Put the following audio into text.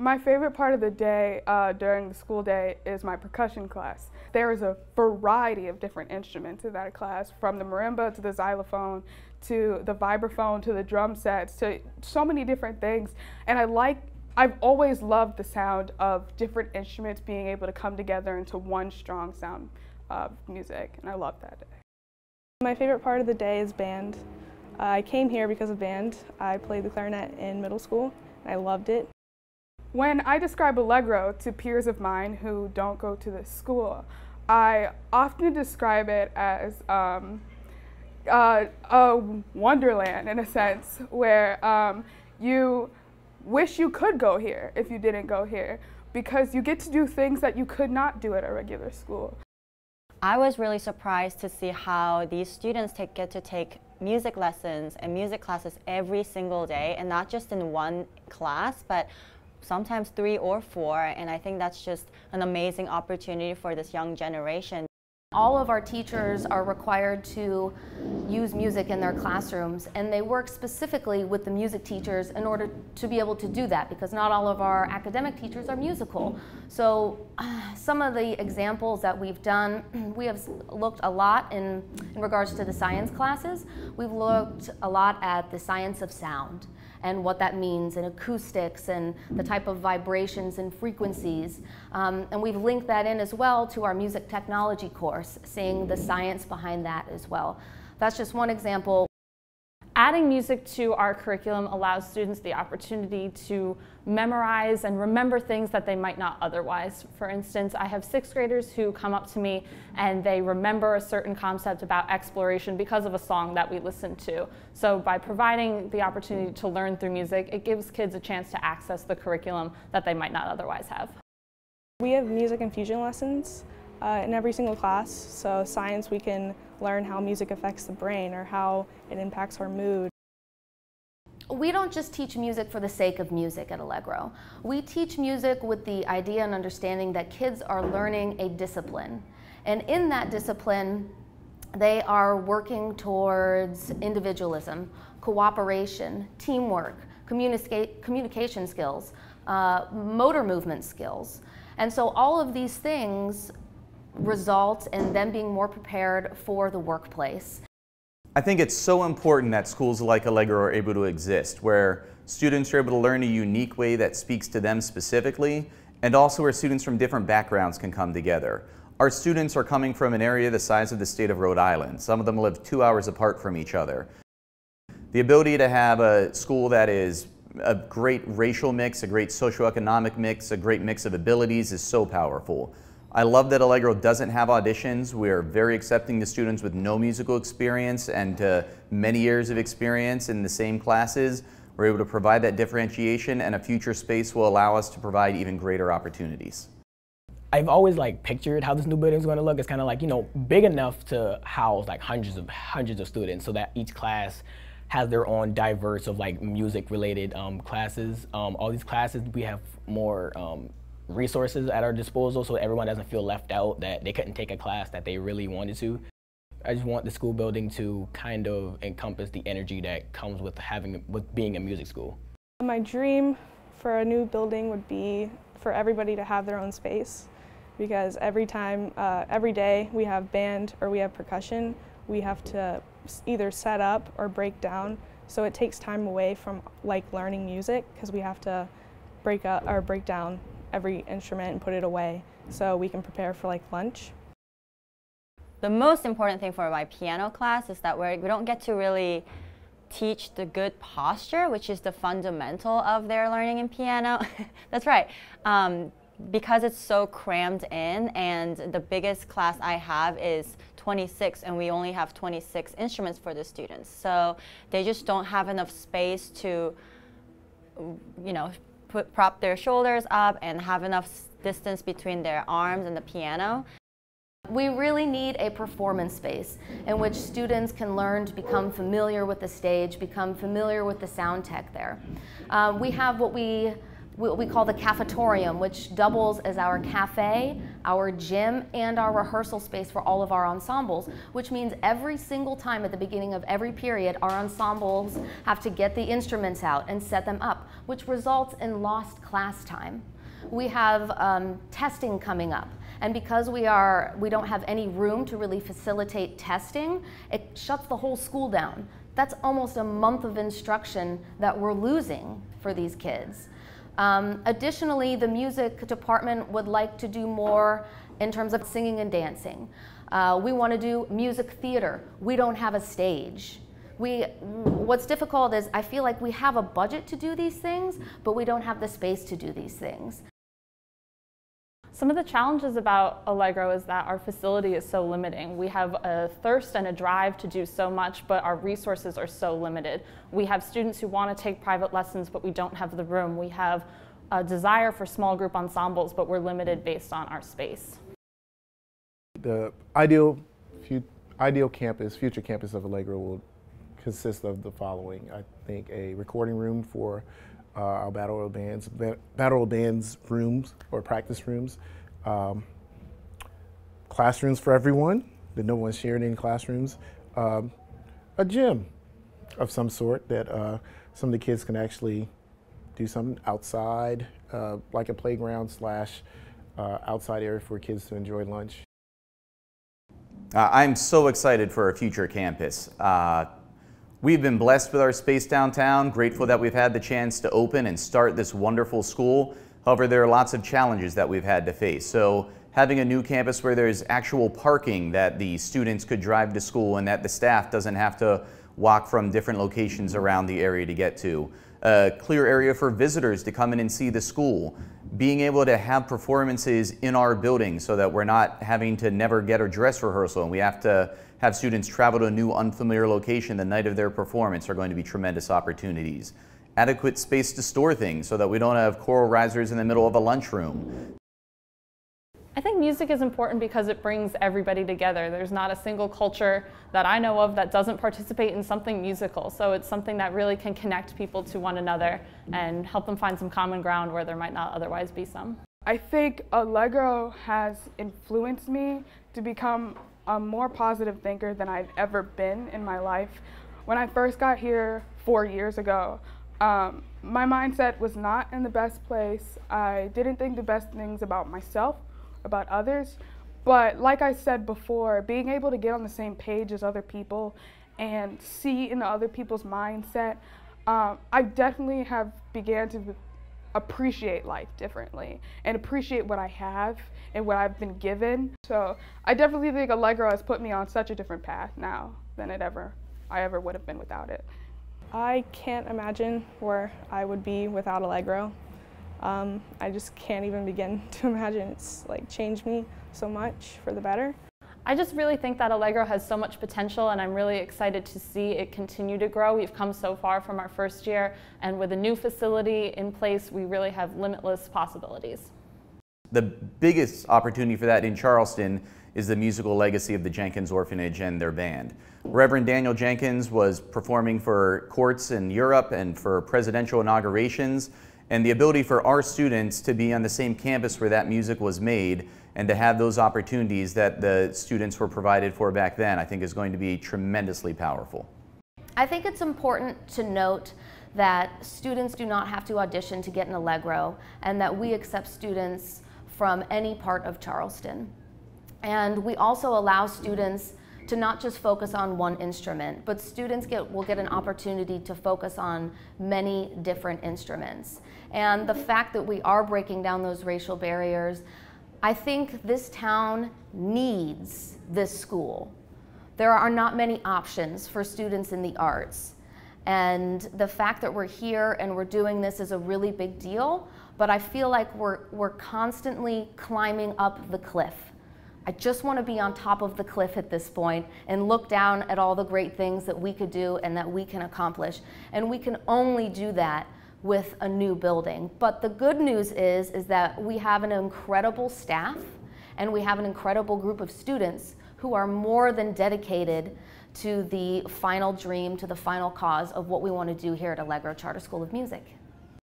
My favorite part of the day during the school day is my percussion class. There is a variety of different instruments in that class, from the marimba to the xylophone to the vibraphone to the drum sets to so many different things. And I've always loved the sound of different instruments being able to come together into one strong sound of music, and I love that day. My favorite part of the day is band. I came here because of band. I played the clarinet in middle school, and I loved it. When I describe Allegro to peers of mine who don't go to this school, I often describe it as a wonderland, in a sense, where you wish you could go here if you didn't go here, because you get to do things that you could not do at a regular school. I was really surprised to see how these students get to take music lessons and music classes every single day, and not just in one class, but sometimes 3 or 4, and I think that's just an amazing opportunity for this young generation. All of our teachers are required to use music in their classrooms, and they work specifically with the music teachers in order to be able to do that, because not all of our academic teachers are musical. So some of the examples that we've done, we have looked a lot in regards to the science classes. We've looked a lot at the science of sound and what that means, and acoustics, and the type of vibrations and frequencies. And we've linked that in as well to our music technology course, seeing the science behind that as well. That's just one example. Adding music to our curriculum allows students the opportunity to memorize and remember things that they might not otherwise. For instance, I have 6th graders who come up to me and they remember a certain concept about exploration because of a song that we listened to. So by providing the opportunity to learn through music, it gives kids a chance to access the curriculum that they might not otherwise have. We have music and fusion lessons in every single class. So science, we can learn how music affects the brain or how it impacts our mood. We don't just teach music for the sake of music at Allegro. We teach music with the idea and understanding that kids are learning a discipline. And in that discipline, they are working towards individualism, cooperation, teamwork, communication skills, motor movement skills. And so all of these things result in them being more prepared for the workplace. I think it's so important that schools like Allegro are able to exist, where students are able to learn a unique way that speaks to them specifically, and also where students from different backgrounds can come together. Our students are coming from an area the size of the state of Rhode Island. Some of them live 2 hours apart from each other. The ability to have a school that is a great racial mix, a great socioeconomic mix, a great mix of abilities is so powerful. I love that Allegro doesn't have auditions. We're very accepting to students with no musical experience and to many years of experience in the same classes. We're able to provide that differentiation, and a future space will allow us to provide even greater opportunities. I've always pictured how this new building is going to look. It's kind of big enough to house hundreds of students, so that each class has their own diverse of music related classes. All these classes, we have more resources at our disposal, so everyone doesn't feel left out that they couldn't take a class that they really wanted to. I just want the school building to kind of encompass the energy that comes with being a music school. My dream for a new building would be for everybody to have their own space, because every day we have band or we have percussion, we have to either set up or break down. So it takes time away from learning music, because we have to break down every instrument and put it away so we can prepare for lunch. The most important thing for my piano class is that we don't get to really teach the good posture, which is the fundamental of their learning in piano. That's right. Because it's so crammed in, and the biggest class I have is 26, and we only have 26 instruments for the students. So they just don't have enough space to, prop their shoulders up and have enough distance between their arms and the piano. We really need a performance space in which students can learn to become familiar with the stage, become familiar with the sound tech there. We have what we what we call the cafetorium, which doubles as our cafe, our gym, and our rehearsal space for all of our ensembles, which means every single time at the beginning of every period, our ensembles have to get the instruments out and set them up, which results in lost class time. We have testing coming up, and because we don't have any room to really facilitate testing, it shuts the whole school down. That's almost a month of instruction that we're losing for these kids. Additionally, the music department would like to do more in terms of singing and dancing. We want to do music theater. We don't have a stage. What's difficult is I feel like we have a budget to do these things, but we don't have the space to do these things. Some of the challenges about Allegro is that our facility is so limiting. We have a thirst and a drive to do so much, but our resources are so limited. We have students who want to take private lessons, but we don't have the room. We have a desire for small group ensembles, but we're limited based on our space. The ideal campus, future campus of Allegro will consist of the following. I think a recording room for our battle bands rooms or practice rooms, classrooms for everyone, that no one's sharing in classrooms, a gym of some sort that some of the kids can actually do something outside, like a playground slash outside area for kids to enjoy lunch. I'm so excited for our future campus. We've been blessed with our space downtown, grateful that we've had the chance to open and start this wonderful school. However, there are lots of challenges that we've had to face. So having a new campus where there's actual parking that the students could drive to school and that the staff doesn't have to walk from different locations around the area to get to. A clear area for visitors to come in and see the school. Being able to have performances in our building so that we're not having to never get a dress rehearsal and we have to have students travel to a new unfamiliar location the night of their performance are going to be tremendous opportunities. Adequate space to store things so that we don't have choral risers in the middle of a lunchroom. I think music is important because it brings everybody together. There's not a single culture that I know of that doesn't participate in something musical. So it's something that really can connect people to one another and help them find some common ground where there might not otherwise be some. I think Allegro has influenced me to become a more positive thinker than I've ever been in my life. When I first got here 4 years ago, my mindset was not in the best place. I didn't think the best things about myself, about others, but like I said before, being able to get on the same page as other people and see in other people's mindset, I definitely have began to appreciate life differently and appreciate what I have and what I've been given. So I definitely think Allegro has put me on such a different path now than I ever would have been without it. I can't imagine where I would be without Allegro. I just can't even begin to imagine. It's like changed me so much for the better. I just really think that Allegro has so much potential and I'm really excited to see it continue to grow. We've come so far from our first year and with a new facility in place, we really have limitless possibilities. The biggest opportunity for that in Charleston is the musical legacy of the Jenkins Orphanage and their band. Reverend Daniel Jenkins was performing for courts in Europe and for presidential inaugurations, and the ability for our students to be on the same campus where that music was made and to have those opportunities that the students were provided for back then, I think is going to be tremendously powerful. I think it's important to note that students do not have to audition to get an Allegro and that we accept students from any part of Charleston. And we also allow students to not just focus on one instrument, but students will get an opportunity to focus on many different instruments. And the fact that we are breaking down those racial barriers, I think this town needs this school. There are not many options for students in the arts. And the fact that we're here and we're doing this is a really big deal, but I feel like we're constantly climbing up the cliff. I just want to be on top of the cliff at this point and look down at all the great things that we could do and that we can accomplish. And we can only do that with a new building. But the good news is that we have an incredible staff and we have an incredible group of students who are more than dedicated to the final dream, to the final cause of what we want to do here at Allegro Charter School of Music.